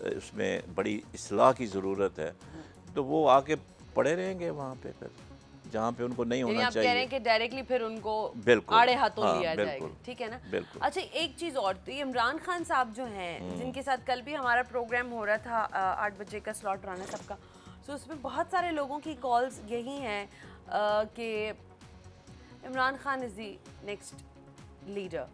उसमें बड़ी इस्लाह की ज़रूरत है, तो वो आके पड़े रहेंगे वहाँ पे फिर जहाँ पे उनको नहीं होना आप चाहिए। कह रहे हैं कि डायरेक्टली फिर उनको बिल्कुल आड़े हाथों हाँ, लिया बिल्कुल, जाएगा, ठीक है ना। बिल्कुल। अच्छा एक चीज़ और, तो ये इमरान खान साहब जो हैं जिनके साथ कल भी हमारा प्रोग्राम हो रहा था 8 बजे का स्लॉट राना साहब का, तो उसमें बहुत सारे लोगों की कॉल्स यही हैं कि Imran Khan is the next leader,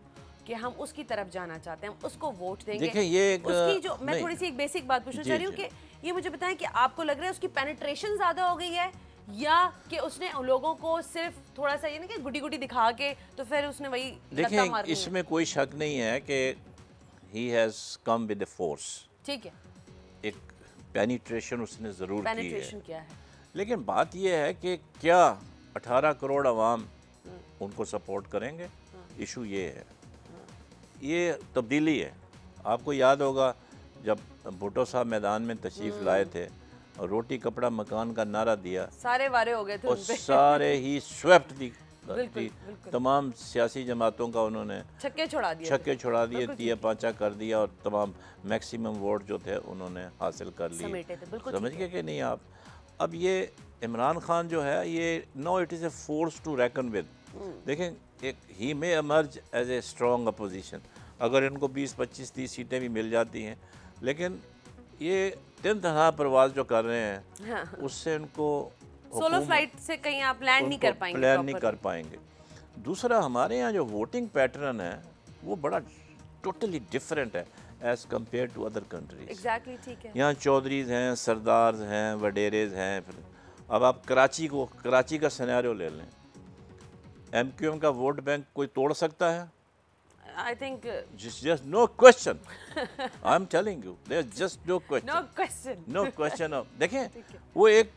कि हम उसकी तरफ जाना चाहते हैं, हम उसको वोट देंगे। देखिए ये एक उसकी जो मैं थोड़ी सी एक बेसिक बात पूछना चाह रही हूँ कि ये मुझे बताएं कि आपको लग रहा है उसकी पेनिट्रेशन ज़्यादा हो गई है, या कि उसने लोगों को सिर्फ थोड़ा सा ये ना कि गुडी गुडी दिखा के तो फिर उसने वही लत्ता मारनी है? इसमें कोई शक नहीं है कि he has come with the force, ठीक है, एक पेनिट्रेशन उसने ज़रूर की है। पेनिट्रेशन क्या है? लेकिन बात यह है कि क्या 18 करोड़ अवाम उनको सपोर्ट करेंगे, इशू ये है, ये तब्दीली है। आपको याद होगा जब भुट्टो साहब मैदान में तशरीफ़ लाए थे और रोटी कपड़ा मकान का नारा दिया, सारे वारे हो गए थे और उन पे। सारे ही स्वेप्ट थी बिल्कुल। तमाम सियासी जमातों का उन्होंने छक्के छुड़ा दिए, दिया पाँचा कर दिया और तमाम मैक्सिमम वोट जो थे उन्होंने हासिल कर लिए। समेटे थे, बिल्कुल समझ ठीक गए है। कि नहीं आप? अब ये इमरान खान जो है ये no it is a force to reckon with. देखें, एक ही में emerge as a strong opposition, अगर इनको 20, 25, 30 सीटें भी मिल जाती हैं, लेकिन ये 10 तरह परवाज जो कर रहे हैं हाँ। उससे उनको सोलो फ्लाइट से कहीं आप लैंड नहीं कर पाएंगे, प्लान नहीं कर पाएंगे। दूसरा, हमारे यहाँ जो वोटिंग पैटर्न है वो बड़ा टोटली डिफरेंट है as compared to other countries. Exactly, ठीक है। यहाँ चौधरीज हैं, सरदार्स हैं, वडेरेज हैं। फिर अब आप कराची का सिनेरियो ले लें, MQM का वोट बैंक कोई तोड़ सकता है? I think just no question. I'm telling you, there's just no question. No question of देखें, वो एक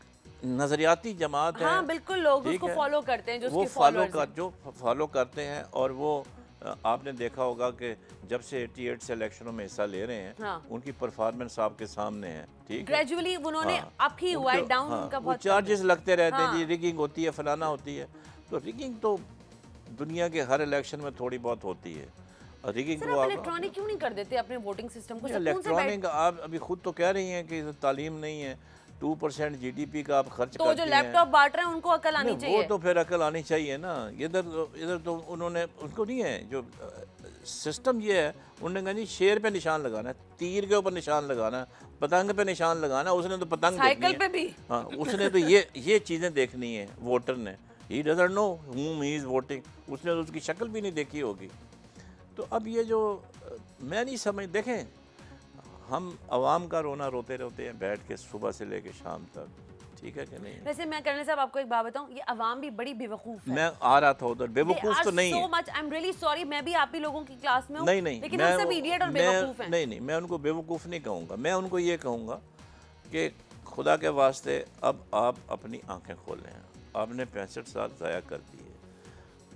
नजरियाती जमात है। हाँ बिल्कुल, लोग ठीक उसको है? फॉलो करते हैं, जो वो उसके फॉलोअर्स हैं। जो फॉलो करते हैं, और वो आपने देखा होगा कि जब से 88 से इलेक्शनों में हिस्सा ले रहे हैं, हाँ। उनकी परफॉर्मेंस आपके सामने है। ठीक है, ग्रेजुअली उन्होंने हाँ। अप ही हुआ है, डाउन उनका वो बहुत चार्जेस लगते रहते हैं हाँ। जी, रिगिंग होती है, फलाना होती है। तो रिगिंग तो दुनिया के हर इलेक्शन में थोड़ी बहुत होती है। रिगिंग सर, को आप इलेक्ट्रॉनिक क्यों नहीं कर देते अपने वोटिंग सिस्टम को? इलेक्ट्रॉनिक आप अभी खुद तो कह रही हैं कि तालीम नहीं है, 2% GDP का आप खर्च तो करती जो हैं। लैपटॉप बांट रहे हैं उनको अकल आनी चाहिए। वो तो फिर अकल आनी चाहिए ना। इधर तो उन्होंने, उनको नहीं है जो सिस्टम ये है, उन्होंने कहा जी शेर पे निशान लगाना है, तीर के ऊपर निशान लगाना है, पतंग पे निशान लगाना है। उसने तो पतंग साइकिल पे भी, हाँ, उसने तो ये चीज़ें देखनी है वोटर ने। He doesn't know whom he is voting, उसने तो उसकी शक्ल भी नहीं देखी होगी। तो अब ये जो मैं नहीं समझ, देखें हम आवाम का रोना रोते रहते हैं बैठ के सुबह से लेके शाम तक, ठीक है कि नहीं? वैसे मैं कर्नल साहब आपको एक बात बताऊं, ये अवाम भी बड़ी बेवकूफ है। मैं आ रहा था उधर, बेवकूफ तो नहीं है। so much, I'm really sorry, मैं भी आप ही लोगों की क्लास में हूं, नहीं, लेकिन हम सब इडियट और बेवकूफ हैं। नहीं, मैं उनको बेवकूफ़ नहीं कहूँगा। मैं उनको ये कहूँगा कि खुदा के वास्ते अब आप अपनी आंखें खोलें। आपने 65 साल ज़ाया कर दिए।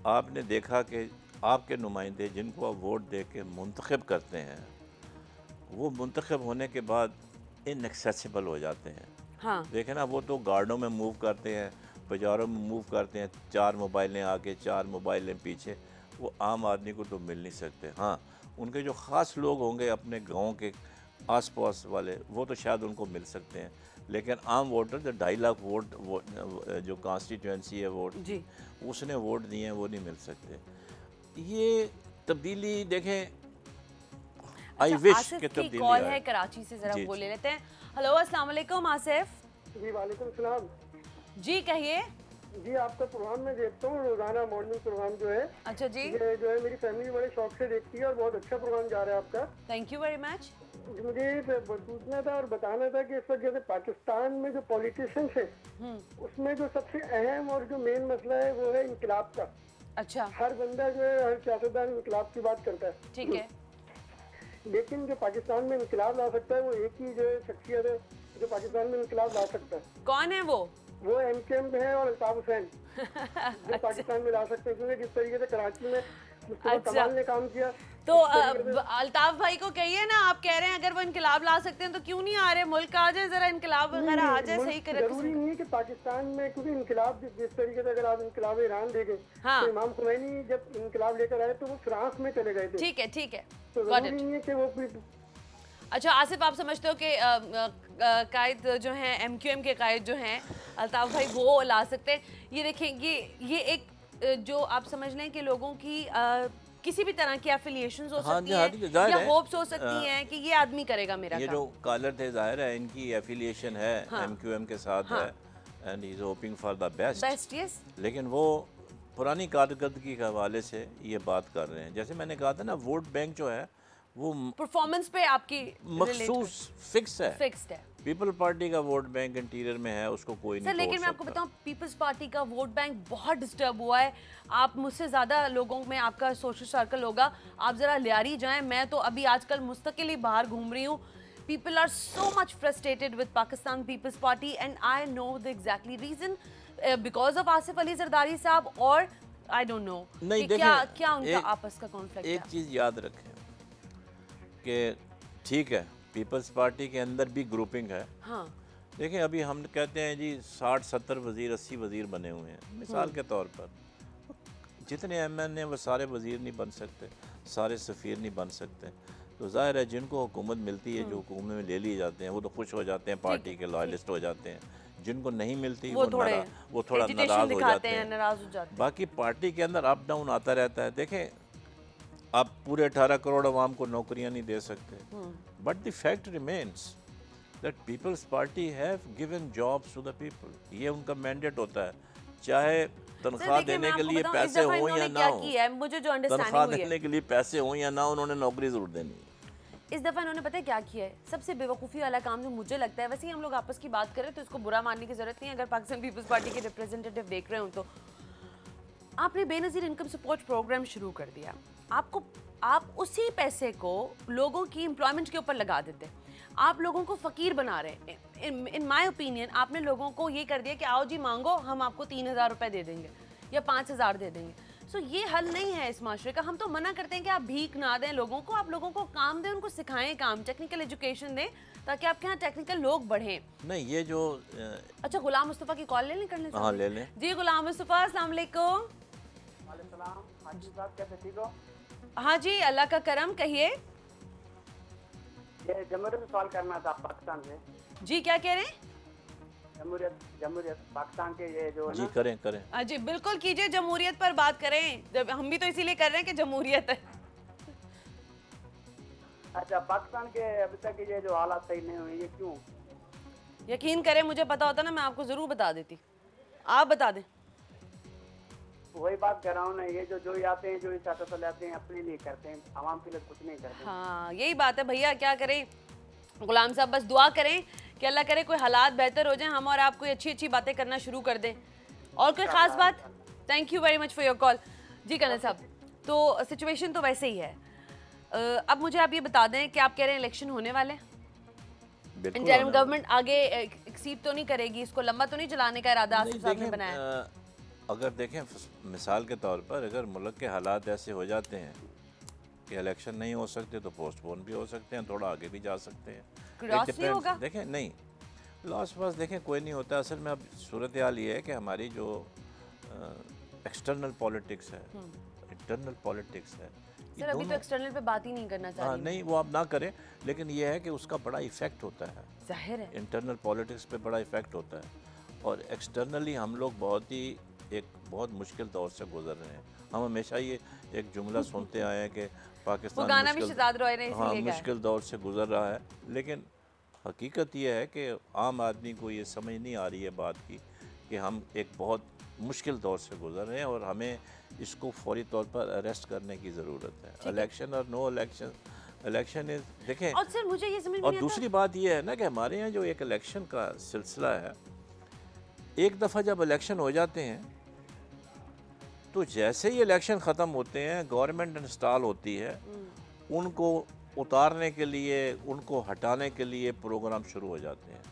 आपने देखा कि आपके नुमाइंदे जिनको आप वोट दे के मुंतखब करते हैं, वो मुंतखब होने के बाद इनएक्सेसिबल हो जाते हैं। हाँ। देखें ना, वो तो गार्डों में मूव करते हैं, बाज़ारों में मूव करते हैं, 4 मोबाइलें आगे, 4 मोबाइलें पीछे, वो आम आदमी को तो मिल नहीं सकते। हाँ, उनके जो ख़ास लोग होंगे अपने गांव के आस पास वाले, वो तो शायद उनको मिल सकते हैं, लेकिन आम वोटर जो 2.5 लाख वोट जो कॉन्स्टिट्यूंसी है वोट जी, उसने वोट दिए हैं, वो नहीं मिल सकते। ये तब्दीली देखें, आई विश कि तब्दीली कॉल है कराची से, जरा वो ले लेते हैं। हेलो, अस्सलाम वालेकुम आसिफ जी। वालेकुम सलाम जी, कहिए जी। आपका प्रोग्राम मैं देखता हूँ रोजाना, मॉर्निंग प्रोग्राम जो है। अच्छा जी। ये जो है मेरी फैमिली बड़े शौक से देखती है और बहुत अच्छा प्रोग्राम जा रहा है आपका। Thank you very much. मुझे पूछना था और बताना था कि इस वक्त जैसे पाकिस्तान में जो पॉलिटिशियंस है, उसमें जो सबसे अहम और जो मेन मसला है वो है इनकलाब का। अच्छा। हर बंदा जो है, हर सियासतदान इनकलाब की बात करता है, ठीक है, लेकिन जो पाकिस्तान में इनकलाब ला सकता है वो एक ही जो है शख्सियत है जो पाकिस्तान में इनकलाब ला सकता है। कौन है वो? MKM है और अल्ताफ हुसैन जो पाकिस्तान में ला सकते हैं, क्योंकि जिस तरीके से कराची में कमाल ने काम किया। तो अल्ताफ भाई को कहिए ना, आप कह रहे हैं अगर वो इनकलाब ला सकते हैं तो क्यों नहीं आ रहे, मुल्क आ जाए, जरा इनकलाब वगैरह आ जाए, सही करे। जरूरी नहीं है कि पाकिस्तान में, क्योंकि इनकलाब जिस तरीके से अगर आप इनकलाब ईरान देखें, हाँ। तो इमाम खुमैनी जब इनकलाब लेकर आए तो वो फ्रांस में चले गए थे। ठीक है, ठीक है, तो जरूरी नहीं है कि वो अच्छा आसिफ, आप समझते हो कि कायद जो हैं MQM के कायद जो हैं अल्ताफ भाई वो ला सकते हैं? ये देखें, ये एक जो आप समझ लें कि लोगों की किसी भी तरह की एफिलिएशंस हो सकती हैं या होप्स हो सकती हैं कि ये आदमी करेगा मेरा ये काम। जो कॉलर थे, जाहिर है इनकी एफिलिएशन है MQM के साथ है and he is hoping for the best. Yes, लेकिन वो पुरानी कारकर्दगी के हवाले से ये बात कर रहे हैं। जैसे मैंने कहा था ना, वोट बैंक जो है वो परफॉर्मेंस पे आपकी मखसूस फिक्स्ड है। है। पीपल पार्टी का वोट बैंक इंटीरियर में है, उसको कोई नहीं तोड़ सकता। लेकिन मैं आपको बताऊं, पीपल्स पार्टी का वोट बैंक बहुत डिस्टर्ब हुआ है। आप मुझसे ज़्यादा लोगों में आपका सोशल सर्कल होगा, आप ज़रा लियारी जाएं। मैं तो अभी आजकल मुस्तकिल ही बाहर घूम रही हूँ। People are so much frustrated with Pakistan People's Party and I know the exactly reason because of Asif Ali Zardari साहब और I don't know नहीं, कि क्या उनका आपस का कॉन्फ्लिक्ट है। एक चीज़ याद रखें कि ठीक है, पीपल्स पार्टी के अंदर भी ग्रुपिंग है। हाँ, देखें अभी हम कहते हैं जी 60-70 वज़ीर 80 वज़ीर बने हुए हैं मिसाल के तौर पर। जितने MN हैं वो सारे वज़ीर नहीं बन सकते, सारे सफ़ीर नहीं बन सकते। तो ज़ाहिर है जिनको हुकूमत मिलती है, जो हुकूमत में ले लिए जाते हैं, वो तो खुश हो जाते हैं, पार्टी के लॉयलिस्ट हो जाते हैं। जिनको नहीं मिलती वो थोड़ा नाराज़ हो जाते हैं। बाकी पार्टी के अंदर अप डाउन आता रहता है। देखें, आप पूरे 18 करोड़ अवाम को नौकरियां नहीं दे सकते, but the fact remains that people's party have given jobs to the people. ये उनका मैंडेट होता है, चाहे तनख्वाह देने के लिए पैसे हो या ना हो, मुझे जो अंडरस्टैंडिंग तनख्वाह देने के लिए पैसे हो या ना, उन्होंने नौकरी जरूर देनी है। इस दफ़ा इन्होंने पता है क्या किया है? सबसे बेवकूफ़ी वाला काम जो मुझे लगता है, वैसे ही हम लोग आपस की बात करें तो इसको बुरा मानने की ज़रूरत नहीं है। अगर पाकिस्तान पीपल्स पार्टी के रिप्रेजेंटेटिव देख रहे हो तो आपने बेनज़ीर इनकम सपोर्ट प्रोग्राम शुरू कर दिया। आप उसी पैसे को लोगों की एम्प्लॉयमेंट के ऊपर लगा देते, आप लोगों को फ़कीर बना रहे हैं। इन माई ओपिनियन आपने लोगों को ये कर दिया कि आओ जी मांगो, हम आपको 3000 रुपये दे देंगे या 5000 दे देंगे। सो ये हल नहीं है इस माशरे का। हम तो मना करते हैं कि आप भीख ना दें लोगों को, आप लोगों को काम दें, उनको सिखाएं काम, टेक्निकल एजुकेशन दें ताकि आपके यहाँ टेक्निकल लोग बढ़ें। नहीं, ये जो अच्छा, गुलाम मुस्तफ़ा की कॉल ले लें, कर लें? हाँ, ले लें जी। गुलाम मुस्तफ़ा, अस्सलाम वालेकुम। हाजी साहब, कैसे ठीक हो? हाँ जी, अल्लाह का करम, कहिए। ये जमहूरियत से सवाल करना था पाकिस्तान से। जी, क्या कह रहे हैं? जमहूरियत पाकिस्तान के ये जो जी करें हाँ जी, बिल्कुल कीजिए, जमहूरियत पर बात करें। जब हम भी तो इसीलिए कर रहे हैं कि जमहूरियत है। अच्छा, पाकिस्तान के अभी तक ये जो हालात सही नहीं हुए, ये क्यों? यकीन करें, मुझे पता होता ना मैं आपको जरूर बता देती। आप बता दें। वही बात कर रहा हूँ ना, ये जो आते हैं, जो इस सियासत लाते हैं, अपने लिए करते हैं, आवाम के लिए कुछ नहीं करते। हाँ, यही बात है भैया, क्या करें। गुलाम साहब, बस दुआ करें कि अल्लाह करे कोई हालात बेहतर हो जाए, हम और आप कोई अच्छी अच्छी बातें करना शुरू कर दें। और कोई ख़ास बात? Thank you very much for your call. जी कर्नल साहब, तो सिचुएशन तो वैसे ही है। अब मुझे आप ये बता दें कि आप कह रहे हैं इलेक्शन होने वाले हैं, इंटरिम गवर्नमेंट आगे एक्सीड तो नहीं करेगी, इसको लंबा तो नहीं चलाने का इरादा आसिफ साहब ने बनाया? अगर देखें मिसाल के तौर पर, अगर मुल्क के हालात ऐसे हो जाते हैं कि इलेक्शन नहीं हो सकते तो पोस्टपोन भी हो सकते हैं, थोड़ा आगे भी जा सकते हैं। देखें, नहीं लॉस पास देखें कोई नहीं होता। असल में अब सूरत हाल ये है कि हमारी जो एक्सटर्नल पॉलिटिक्स है, इंटरनल पॉलिटिक्स है, सर अभी तो एक्सटर्नल पे बात ही नहीं करना चाह रही। नहीं, वो आप ना करें, लेकिन ये है कि उसका बड़ा इफेक्ट होता है। जाहिर है इंटरनल पॉलिटिक्स पे बड़ा इफेक्ट होता है, और एक्सटर्नली हम लोग बहुत मुश्किल दौर से गुजर रहे हैं। हम हमेशा ये एक जुमला सुनते आए हैं कि पाकिस्तान मुश्किल दौर से गुजर रहा है, लेकिन हकीकत ये है कि आम आदमी को ये समझ नहीं आ रही है बात की कि हम एक बहुत मुश्किल दौर से गुजर रहे हैं और हमें इसको फौरी तौर पर अरेस्ट करने की ज़रूरत है। इलेक्शन और नो इलेक्शन इज देखें। और सर मुझे ये समझ में और दूसरी बात ये है ना कि हमारे यहाँ जो एक इलेक्शन का सिलसिला है, एक दफ़ा जब इलेक्शन हो जाते हैं तो जैसे ही इलेक्शन ख़त्म होते हैं, गवर्नमेंट इंस्टॉल होती है, उनको उतारने के लिए, उनको हटाने के लिए प्रोग्राम शुरू हो जाते हैं।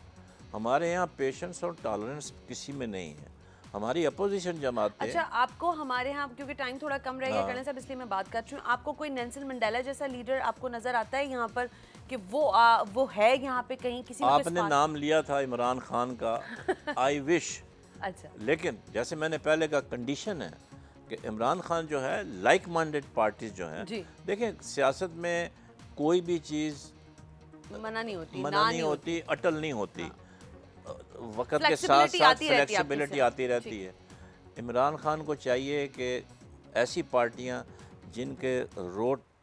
हमारे यहाँ पेशेंस और टॉलरेंस किसी में नहीं है। हमारी अपोजिशन जमातें। अच्छा, आपको हमारे यहाँ, क्योंकि टाइम थोड़ा कम रहेगा कर्नल साहब, इसलिए मैं बात कर रही हूँ, आपको कोई नेल्सन मंडेला जैसा लीडर आपको नजर आता है यहाँ पर कि वो है यहाँ पे कहीं किसी? आपने नाम लिया था इमरान खान का। I wish. अच्छा, लेकिन जैसे मैंने पहले कहा, कंडीशन है कि इमरान खान जो है, लाइक माइंडेड पार्टीज जो हैं, देखें सियासत में कोई भी चीज़ मना नहीं होती, मना नहीं होती, अटल नहीं होती। वक्त के साथ Flexibility साथ आती रहती है आपकी फ्लेक्सिबिलिटी से। आती रहती है। इमरान खान को चाहिए कि ऐसी पार्टियां जिनके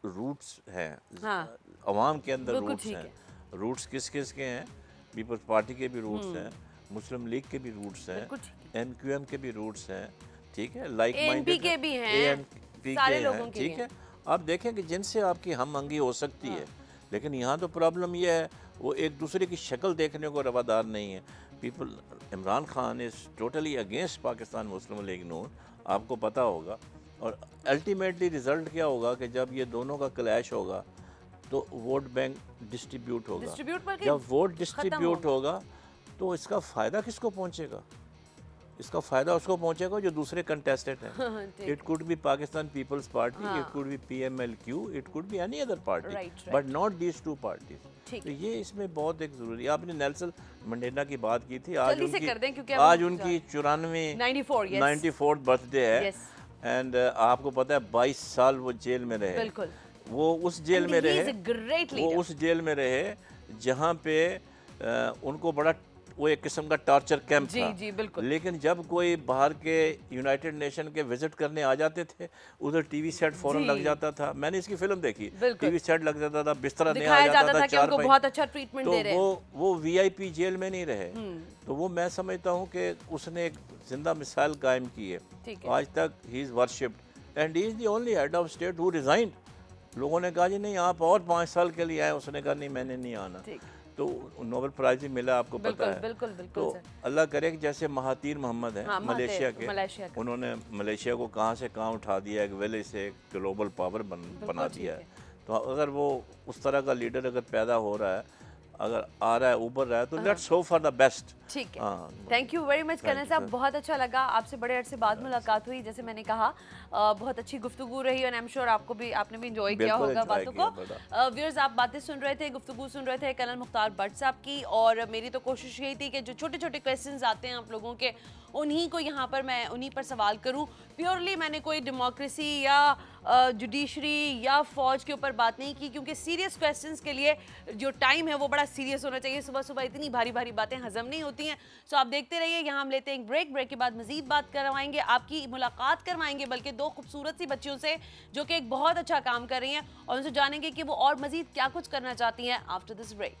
रूट्स हैं, हाँ। अवाम के अंदर बिल्कुल रूट्स ठीक हैं। रूट्स किस किस के हैं? पीपल्स पार्टी के भी रूट्स हैं, मुस्लिम लीग के भी रूट्स हैं, बिल्कुल ठीक MQM के भी रूट्स हैं, ठीक है, लाइक ANP माइंडेड के भी हैं, ANP सारे के लोगों हैं, के ठीक भी है। आप देखें कि जिनसे आपकी हम अंगी हो सकती है, लेकिन यहाँ तो प्रॉब्लम ये है वो एक दूसरे की शक्ल देखने को रवादार नहीं है। People Imran Khan is totally against Pakistan Muslim League Noon, आपको पता होगा। और अल्टीमेटली रिजल्ट क्या होगा कि जब ये दोनों का क्लैश होगा तो वोट बैंक डिस्ट्रीब्यूट होगा। जब वोट डिस्ट्रीब्यूट होगा तो इसका फ़ायदा किसको पहुंचेगा? इसका फ़ायदा उसको पहुंचेगा जो दूसरे कंटेस्टेंट हैं। It could be Pakistan people's party, it could be PMLQ, it could be any other party, but not these two parties. तो ये इसमें बहुत एक ज़रूरी है। आपने नेल्सन मंडेला की बात की थी, आज उनकी 94th बर्थडे है। एंड आपको पता है 22 साल वो जेल में रहे। वो उस जेल में रहे जहाँ पे उनको बड़ा वो एक किस्म का टॉर्चर कैंप था। जी, बिल्कुल। लेकिन जब कोई बाहर के यूनाइटेड नेशन के विजिट करने आ जाते थे, उधर टीवी सेट फौरन लग जाता था। मैंने इसकी फिल्म देखी, टीवी सेट लग जाता था, बिस्तरा नया आ जाता था, चार बहुत अच्छा ट्रीटमेंट दे रहे हैं। तो वो VIP जेल में नहीं रहे। तो वो मैं समझता हूँ कि उसने एक जिंदा मिसाल कायम की है। आज तक he is worshipped and he is the only head of state who resigned. लोगों ने कहा जी नहीं आप और 5 साल के लिए आए, उसने कहा नहीं मैंने नहीं आना। तो नोबेल प्राइज भी मिला, आपको पता है। बिल्कुल तो अल्लाह करे कि जैसे महातीर मोहम्मद है मलेशिया के, उन्होंने मलेशिया को कहाँ से कहाँ उठा दिया, एक विलेज से एक ग्लोबल पावर बना दिया है। तो अगर वो उस तरह का लीडर अगर पैदा हो रहा है, अगर आ रहा है, उभर रहा है, तो let's hope for the best. ठीक है, thank you very much colonel साहब, बहुत अच्छा लगा आपसे, बड़े अरसे बाद मुलाकात हुई। जैसे मैंने कहा बहुत अच्छी गुफ्तगू रही और आई एम श्योर आपने भी इंजॉय किया होगा बातों को। व्यूअर्स, आप बातें सुन रहे थे, गुफ्तगू सुन रहे थे कर्नल मुख्तार भट्ट साहब की। और मेरी तो कोशिश यही थी कि जो छोटे छोटे क्वेश्चंस आते हैं आप लोगों के, उन्हीं को यहाँ पर मैं उन्हीं पर सवाल करूँ। प्योरली मैंने कोई डेमोक्रेसी या जुडिशरी या फौज के ऊपर बात नहीं की, क्योंकि सीरियस क्वेश्चंस के लिए जो टाइम है वो बड़ा सीरियस होना चाहिए। सुबह सुबह इतनी भारी भारी बातें हजम नहीं होती हैं। सो आप देखते रहिए, यहाँ हम लेते हैं एक ब्रेक के बाद मजीद बात करवाएंगे, आपकी मुलाकात करवाएंगे बल्कि 2 खूबसूरत सी बच्चियों से जो कि एक बहुत अच्छा काम कर रही हैं, और उनसे जानेंगे कि वो और मजीद क्या कुछ करना चाहती हैं आफ्टर दिस ब्रेक।